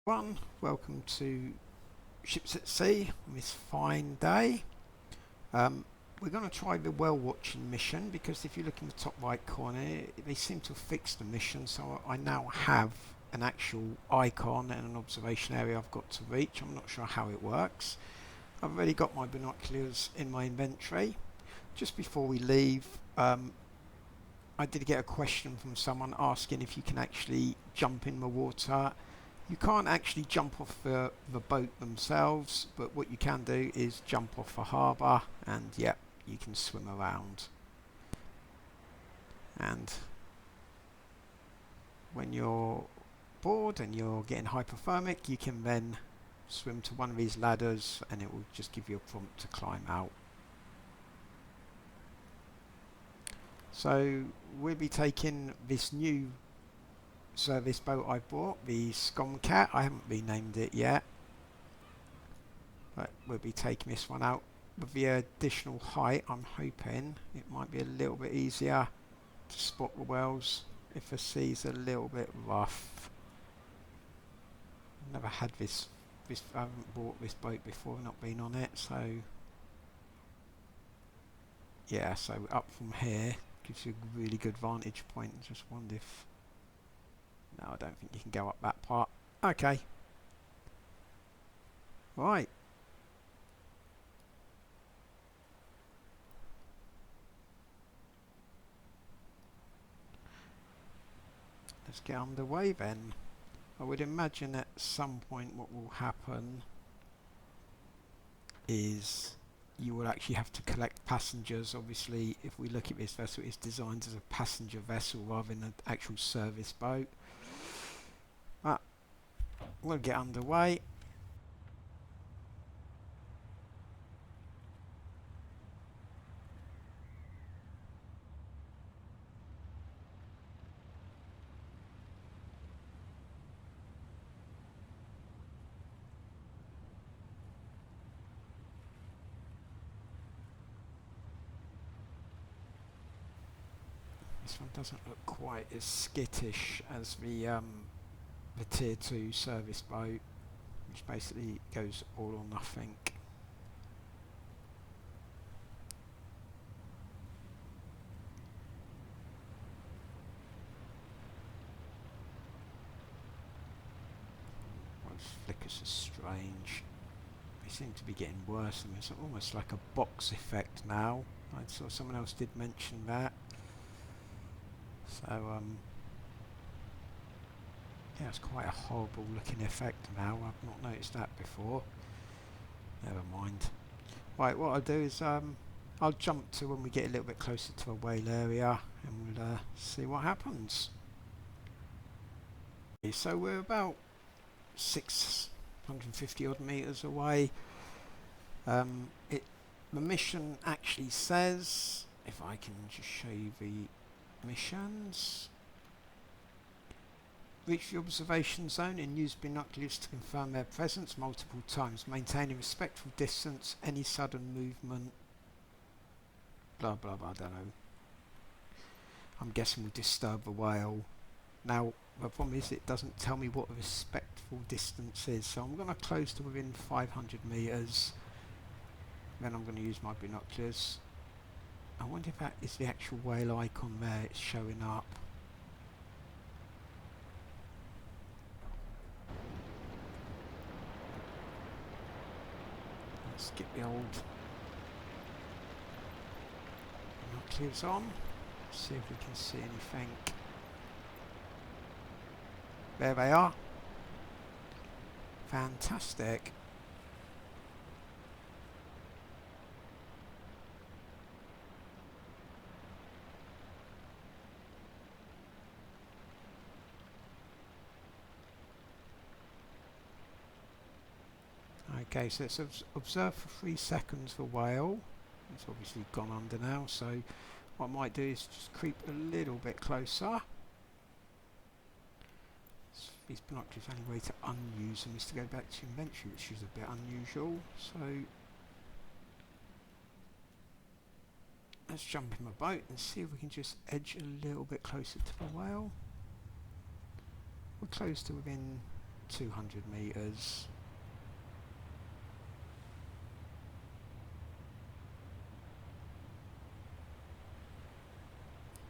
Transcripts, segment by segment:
Everyone, welcome to Ships at Sea on this fine day. We're going to try the whale watching mission because if you look in the top right corner, they seem to have fixed the mission, so I now have an actual icon and an observation area I've got to reach. I'm not sure how it works. I've already got my binoculars in my inventory. Just before we leave, I did get a question from someone asking if you can actually jump in the water. You can't actually jump off the boat themselves, but what you can do is jump off the harbour and yeah, you can swim around. And when you're bored and you're getting hypothermic, you can then swim to one of these ladders and it will just give you a prompt to climb out. So we'll be taking this new service boat I bought, the Scomcat. I haven't renamed it yet, but we'll be taking this one out with the additional height. I'm hoping it might be a little bit easier to spot the whales if the sea's a little bit rough. I've never had this I haven't bought this boat before, not been on it, so yeah, so up from here gives you a really good vantage point. Just wonder if no, I don't think you can go up that part. Okay. Right. Let's get underway then. I would imagine at some point what will happen is you will actually have to collect passengers. Obviously, if we look at this vessel, it's designed as a passenger vessel rather than an actual service boat. But we'll get underway. This one doesn't look quite as skittish as the tier 2 service boat, which basically goes all or nothing. Well, those flickers are strange. They seem to be getting worse, and it's almost like a box effect now. I saw someone else did mention that. So yeah, it's quite a horrible looking effect now. I've not noticed that before. Never mind. Right, what I'll do is I'll jump to when we get a little bit closer to a whale area and we'll see what happens. Okay, so we're about 650 odd meters away. The mission actually says, if I can just show you the missions. Reach the observation zone and use binoculars to confirm their presence multiple times. Maintain a respectful distance. Any sudden movement. Blah blah blah, I don't know. I'm guessing we'll disturb the whale. Now, the problem is it doesn't tell me what a respectful distance is, so I'm going to close to within 500 metres. Then I'm going to use my binoculars. I wonder if that is the actual whale icon there, it's showing up. Let's get the old binoculars on, see if we can see anything. There they are. Fantastic. Okay, so it's observe for 3 seconds for whale. It's obviously gone under now, so what I might do is just creep a little bit closer. These binoculars, the only way to unuse them is to go back to inventory, which is a bit unusual. So let's jump in my boat and see if we can just edge a little bit closer to the whale. We're close to within 200 metres.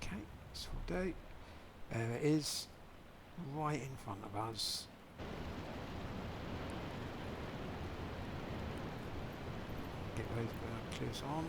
Okay, this will do. There it is, right in front of us. Get those binoculars on.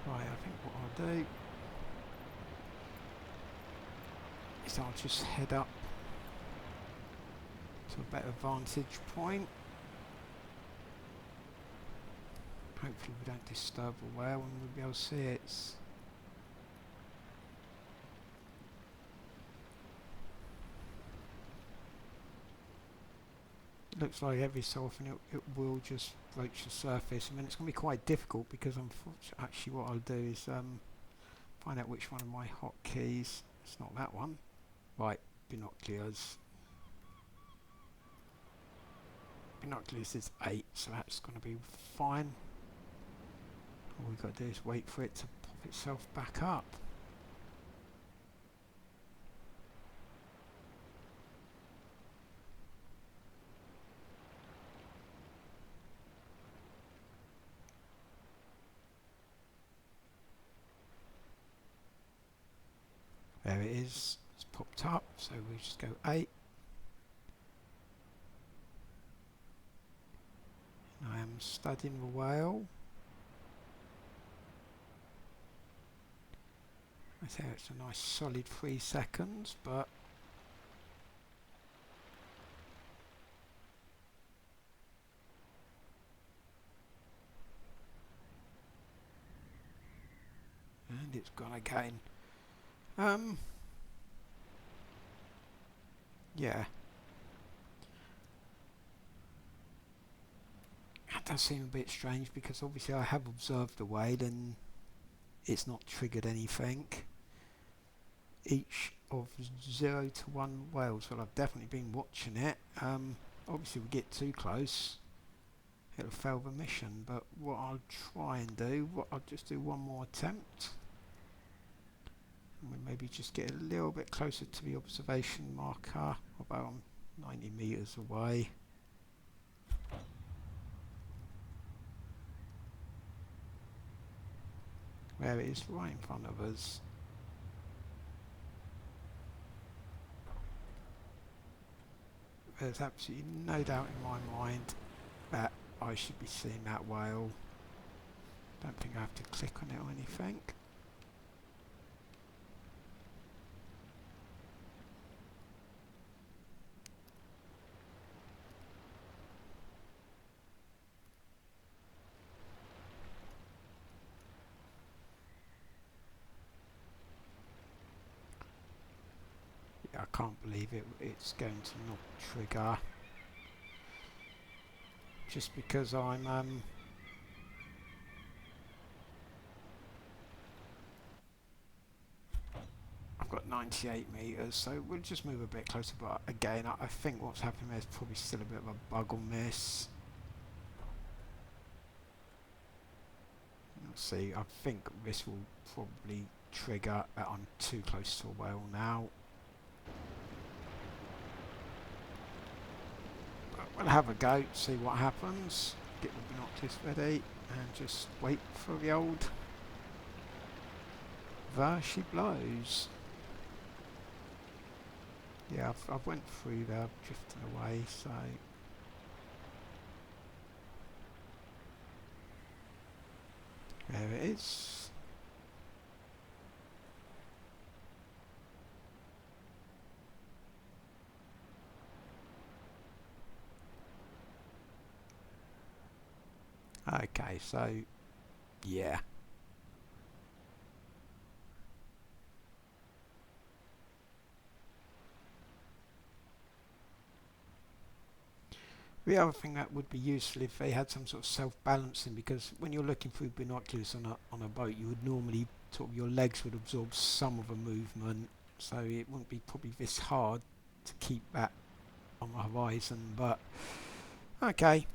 Right, I think what I'll do is I'll just head up to a better vantage point. Hopefully we don't disturb the whale and we'll be able to see it. It looks like every so often it will just broach the surface. I mean, it's going to be quite difficult because unfortunately, actually what I'll do is find out which one of my hotkeys. It's not that one. Right, binoculars. Binoculars is 8, so that's going to be fine. All we've got to do is wait for it to pop itself back up. There it is, it's popped up, so we just go 8. And I am studying the whale. I say it's a nice solid 3 seconds, but and it's gone again. Yeah. That does seem a bit strange because obviously I have observed the whale and it's not triggered anything. Each of 0 to 1 whales, well, I've definitely been watching it. Obviously we get too close, it'll fail the mission, but what I'll try and do, I'll just do one more attempt. And we maybe just get a little bit closer to the observation marker, about 90 metres away. There it is, right in front of us. There's absolutely no doubt in my mind that I should be seeing that whale. Don't think I have to click on it or anything. I can't believe it's going to not trigger just because I'm I've got 98 meters, so we'll just move a bit closer, but again I think what's happening there is probably still a bit of a bug on this. Let's see, I think this will probably trigger. I'm too close to a whale now. We'll have a go, see what happens. Get the binoculars ready and just wait for the old. There she blows. Yeah, I've went through there, drifting away, so. There it is. Okay, so yeah. The other thing that would be useful if they had some sort of self-balancing, because when you're looking through binoculars on a boat, you would normally sort of your legs would absorb some of the movement, so it wouldn't be probably this hard to keep that on the horizon. But okay.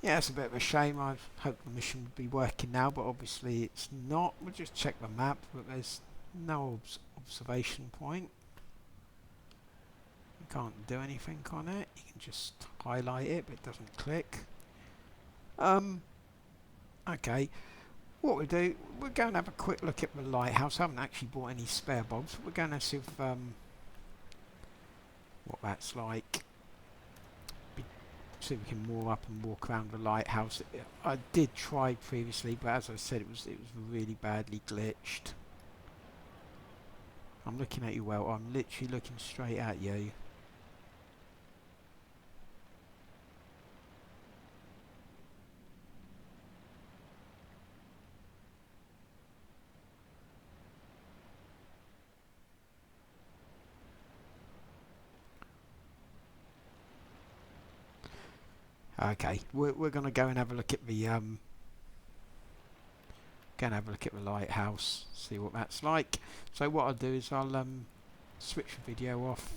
Yeah, it's a bit of a shame. I hoped the mission would be working now, but obviously it's not. We'll just check the map, but there's no observation point. You can't do anything on it. You can just highlight it, but it doesn't click. Okay. What we'll do, we're going to have a quick look at the lighthouse. I haven't actually bought any spare bulbs. We're going to see if, what that's like. See if we can moor up and walk around the lighthouse. I did try previously, but as I said, it was really badly glitched. I'm looking at you, well. I'm literally looking straight at you. Okay, we're going to go and have a look at the lighthouse, see what that's like. So what I'll do is I'll switch the video off.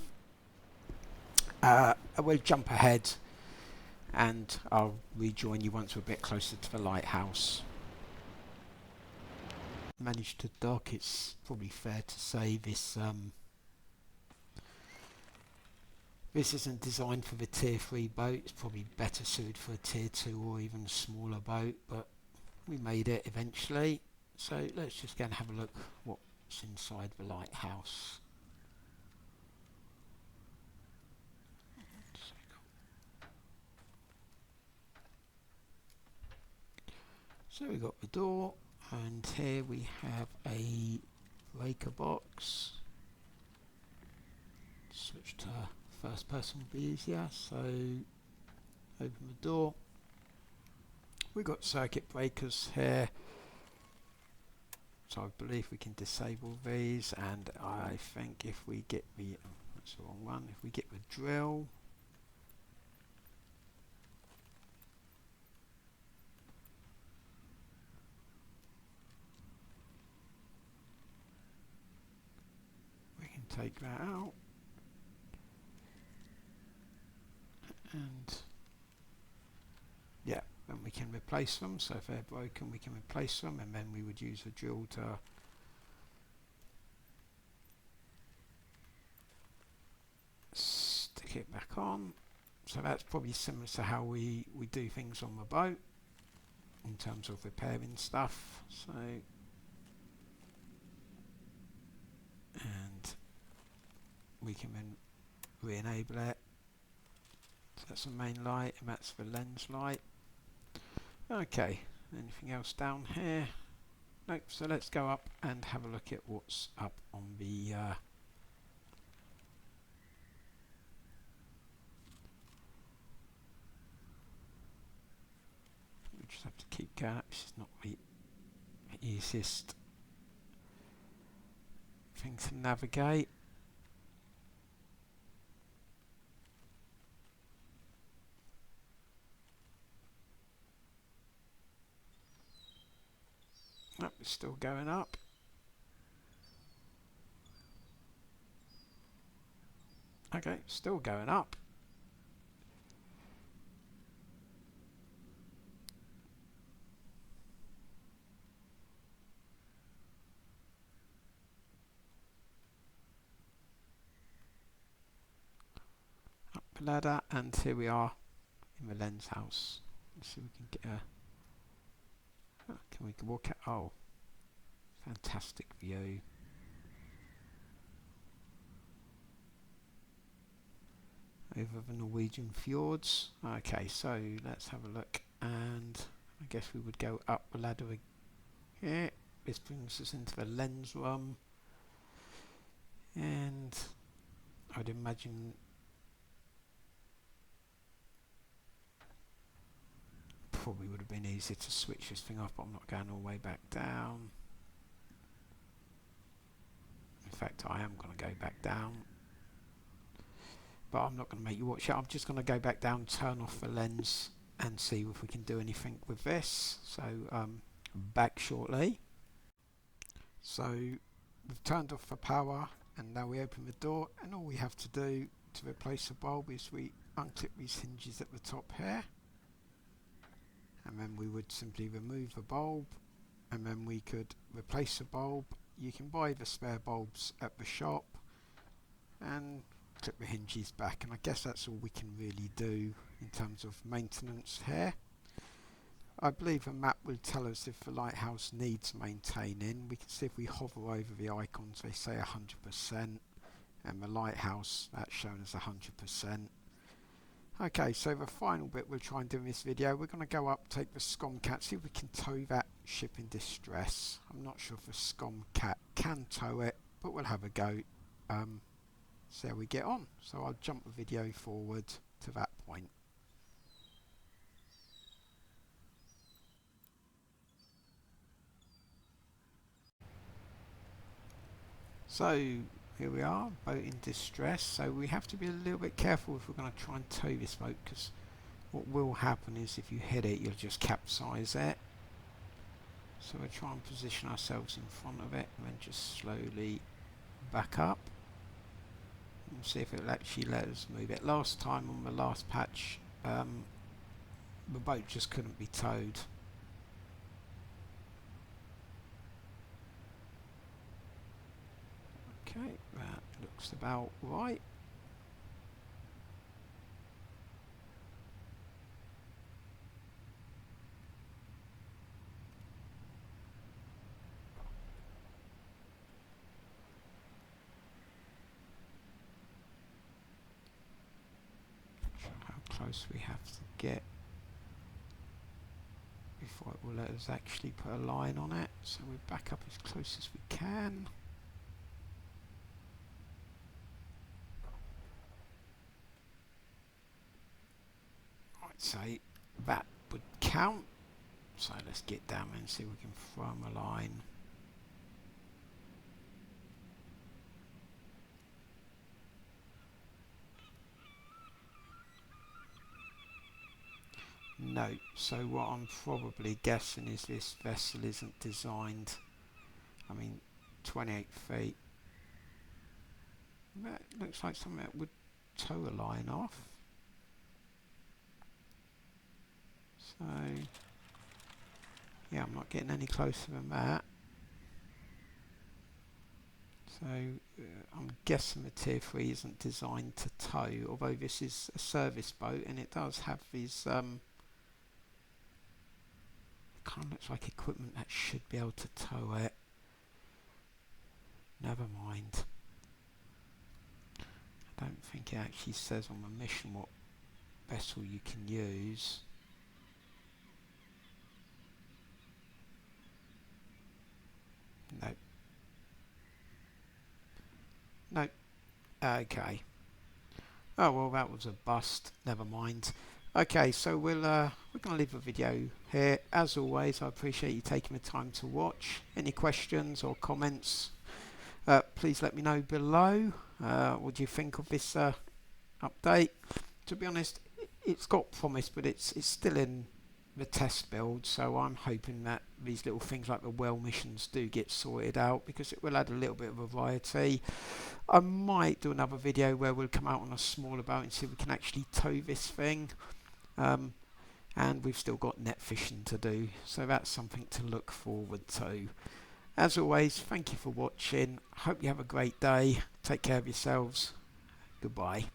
I will jump ahead, and I'll rejoin you once we're a bit closer to the lighthouse. Managed to dock. It's probably fair to say this this isn't designed for the tier 3 boat. It's probably better suited for a tier 2 or even a smaller boat, but we made it eventually. So let's just go and have a look what's inside the lighthouse. So we've got the door, and here we have a breaker box. Switch to first person would be easier, so open the door. We've got circuit breakers here, so I believe we can disable these, and I think if we get the, that's the wrong one, if we get the drill, we can take that out. And yeah, then we can replace them. So if they're broken, we can replace them, and then we would use a drill to stick it back on. So that's probably similar to how we do things on the boat in terms of repairing stuff. So, and we can then re-enable it. So that's the main light, and that's the lens light. Okay, anything else down here? Nope, so let's go up and have a look at what's up on the we just have to keep going up. This is not the easiest thing to navigate. Nope, it's still going up. Okay, still going up. Up the ladder, and here we are in the lens house. Let's see if we can get a... Can we walk out? Oh, fantastic view. Over the Norwegian fjords. Okay, so let's have a look, and I guess we would go up the ladder here. This brings us into the lens room, and I'd imagine probably would have been easier to switch this thing off, but I'm not going all the way back down. In fact, I am going to go back down, but I'm not going to make you watch it. I'm just going to go back down, turn off the lens, and see if we can do anything with this. So back shortly. So we've turned off the power, and now we open the door, and all we have to do to replace the bulb is we unclip these hinges at the top here. then we would simply remove the bulb, and then we could replace the bulb. You can buy the spare bulbs at the shop and clip the hinges back, and I guess that's all we can really do in terms of maintenance here. I believe a map will tell us if the lighthouse needs maintaining. We can see if we hover over the icons, they say 100%, and the lighthouse, that's shown as 100%. Okay, so the final bit we'll try and do in this video, we're going to go up, take the Scomcat, see if we can tow that ship in distress. I'm not sure if the Scomcat can tow it, but we'll have a go. See how we get on. So I'll jump the video forward to that point. So here we are, boat in distress. So we have to be a little bit careful if we're going to try and tow this boat, because what will happen is if you hit it, you'll just capsize it. So we'll try and position ourselves in front of it and then just slowly back up and see if it'll actually let us move it. Last time on the last patch, the boat just couldn't be towed. Okay, that looks about right. How close we have to get before it will let us actually put a line on it. So we back up as close as we can. I'd say that would count. So let's get down and see if we can throw them a line. No, so what I'm probably guessing is this vessel isn't designed, 28 feet. That looks like something that would tow a line off. So, yeah, I'm not getting any closer than that. So, I'm guessing the Tier 3 isn't designed to tow, although this is a service boat and it does have these kind of looks like equipment that should be able to tow it. Never mind. I don't think it actually says on the mission what vessel you can use. Nope. Nope. Okay. Oh well, that was a bust. Never mind. Okay, so we're going to leave the video here. As always, I appreciate you taking the time to watch. Any questions or comments, please let me know below. What do you think of this update? To be honest, it's got promise, but it's still in the test build, so I'm hoping that these little things like the well missions do get sorted out, because it will add a little bit of a variety. I might do another video where we'll come out on a smaller boat and see if we can actually tow this thing. And we've still got net fishing to do, so that's something to look forward to. As always, thank you for watching. Hope you have a great day. Take care of yourselves. Goodbye.